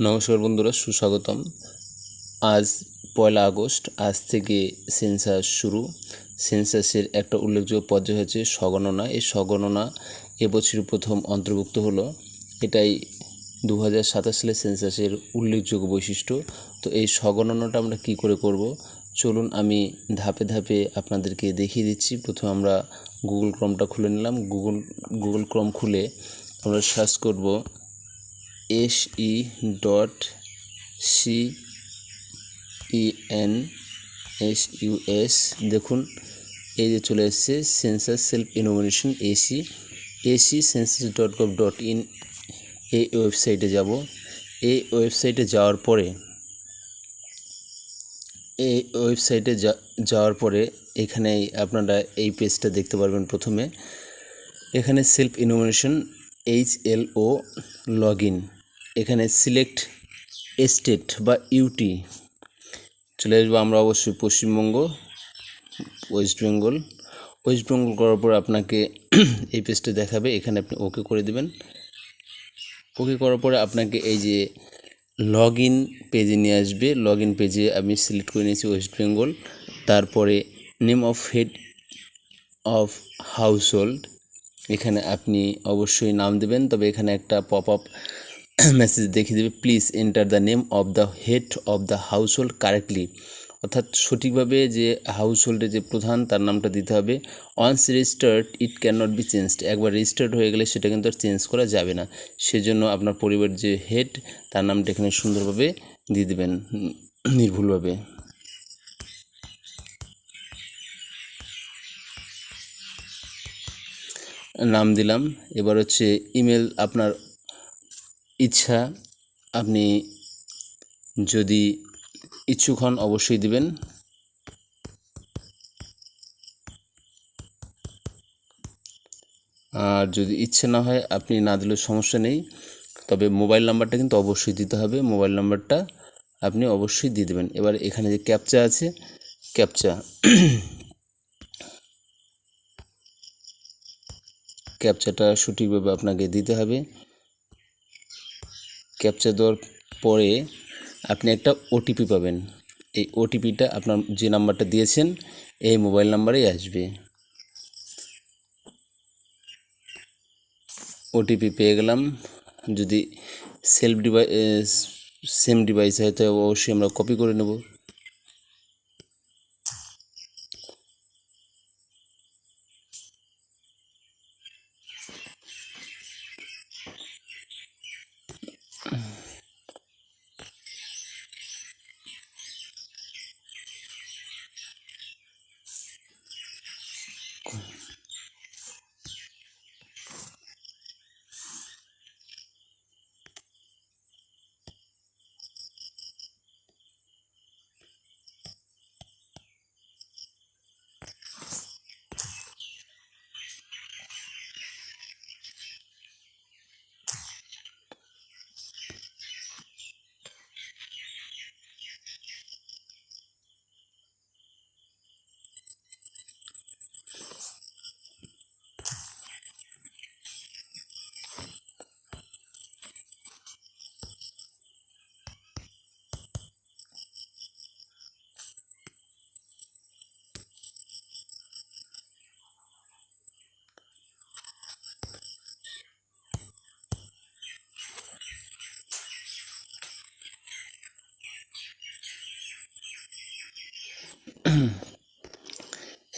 নমস্কার বন্ধুরা, সুস্বাগতম। আজ 1 আগস্ট, আজ থেকে সেন্সাস শুরু। সেন্সাসের একটা উল্লেখযোগ্য পর্যায় হচ্ছে স্বগণনা। এই স্বগণনা এবছরের প্রথম অন্তর্ভুক্ত হলো। এটাই 2027 সালের সেন্সাসের উল্লেখযোগ্য বৈশিষ্ট্য। তো এই স্বগণনাটা আমরা কি করে করব, চলুন আমি ধাপে ধাপে আপনাদেরকে দেখিয়ে দিচ্ছি। প্রথমে আমরা গুগল ক্রোমটা খুলে নিলাম। গুগল ক্রোম খুলে আমরা সার্চ করব SE.CENSUS। দেখুন এই যে চলে এসছে সেন্সাস সেলফ ইনোভেশন census.gov.in। এই ওয়েবসাইটে যাব। এই ওয়েবসাইটে যাওয়ার পরে এখানে আপনারা এই পেজটা দেখতে পারবেন। প্রথমে এখানে সেলফ ইনোভেশন HLO লগইন, এখানে সিলেক্ট স্টেট বা ইউটি চলে আসবো। আমরা অবশ্যই পশ্চিমবঙ্গ, ওয়েস্ট বেঙ্গল করার পর আপনাকে এই পেজটা দেখাবে। এখানে আপনি ওকে করে দেবেন। ওকে করার পরে আপনাকে এই যে লগ ইন পেজে নিয়ে আসবে। লগ ইন পেজে আমি সিলেক্ট করে নিয়েছি ওয়েস্ট বেঙ্গল। তারপরে name of head of household, এখানে আপনি অবশ্যই নাম দেবেন। তবে এখানে একটা পপ আপ মেসেজ দেখিয়ে দেবে, please enter the name of the head of the household correctly. অর্থাৎ সঠিকভাবে যে হাউসহোল্ডের যে প্রধান তার নামটা দিতে হবে। Once registered it can not be changed, একবার রেজিস্টার্ড হয়ে গেলে সেটা কিন্তু আর চেঞ্জ করা যাবে না। সেজন্য আপনার পরিবারের যে হেড তার নামটা এখানে সুন্দরভাবে দিয়ে দেবেন, নির্ভুলভাবে। নাম দিলাম। এবার হচ্ছে ইমেল, আপনার ইচ্ছা, আপনি যদি ইচ্ছুক হন অবশ্যই দিবেন। আর যদি ইচ্ছে না হয় আপনি না দিলেও সমস্যা নেই। তবে মোবাইল নাম্বারটা কিন্তু অবশ্যই দিতে হবে। মোবাইল নাম্বারটা আপনি অবশ্যই দিয়ে দেবেন। এবার এখানে যে ক্যাপচা আছে, ক্যাপচাটা সঠিকভাবে আপনাকে দিতে হবে। ক্যাপচা দেওয়ার পরে আপনি একটা ওটিপি পাবেন। এই ওটিপিটা আপনার যে নাম্বারটা দিয়েছেন এই মোবাইল নাম্বারেই আসবে। ওটিপি পেয়ে গেলাম। যদি সেম ডিভাইস হয় তো অবশ্যই আমরা কপি করে নেব।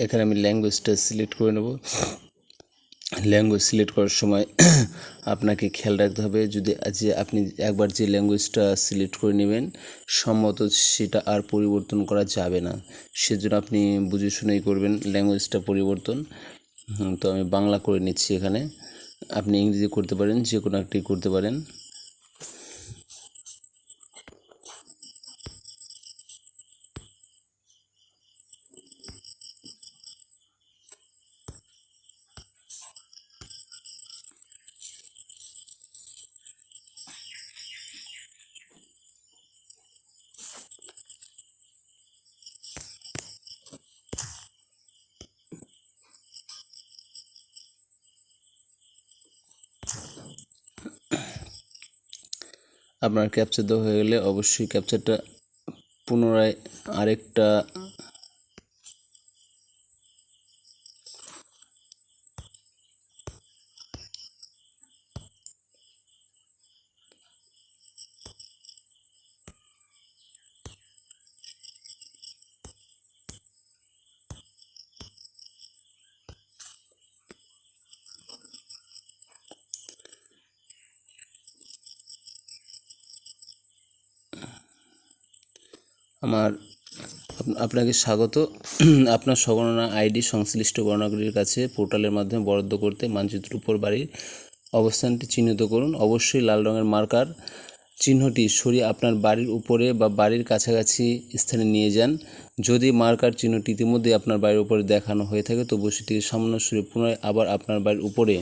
এখানে আমি ল্যাঙ্গুয়েজটা সিলেক্ট করে নেব। ল্যাঙ্গুয়েজ সিলেক্ট করার সময় আপনাকে খেয়াল রাখতে হবে, যদি আপনি একবার যে ল্যাঙ্গুয়েজটা সিলেক্ট করে নেবেন সম্ভবত সেটা আর পরিবর্তন করা যাবে না। সেজন্য আপনি বুঝে শুনেই করবেন ল্যাঙ্গুয়েজটা পরিবর্তন। তো আমি বাংলা করে নিচ্ছি। এখানে আপনি ইংরেজি করতে পারেন, যে কোনো একটি করতে পারেন। আপনার ক্যাপচার দেওয়া হয়ে গেলে অবশ্যই ক্যাপচারটা পুনরায় আরেকটা আপনাকে স্বাগত। আপনার স্বগণনা আইডি সংশ্লিষ্ট গণনাকারীর কাছে পোর্টালের মাধ্যমে বরাদ্দ করতে মানচিত্রের উপর বাড়ির অবস্থানটি চিহ্নিত করুন। অবশ্যই লাল রঙের মার্কার চিহ্নটি সরিয়ে আপনার বাড়ির উপরে বা বাড়ির কাছাকাছি স্থানে নিয়ে যান। যদি মার্কার চিহ্নটি ইতিমধ্যে আপনার বাড়ির উপরে দেখানো হয়ে থাকে তবু সেটিকে সামান্য সরিয়ে পুনরায় আবার আপনার বাড়ির উপরে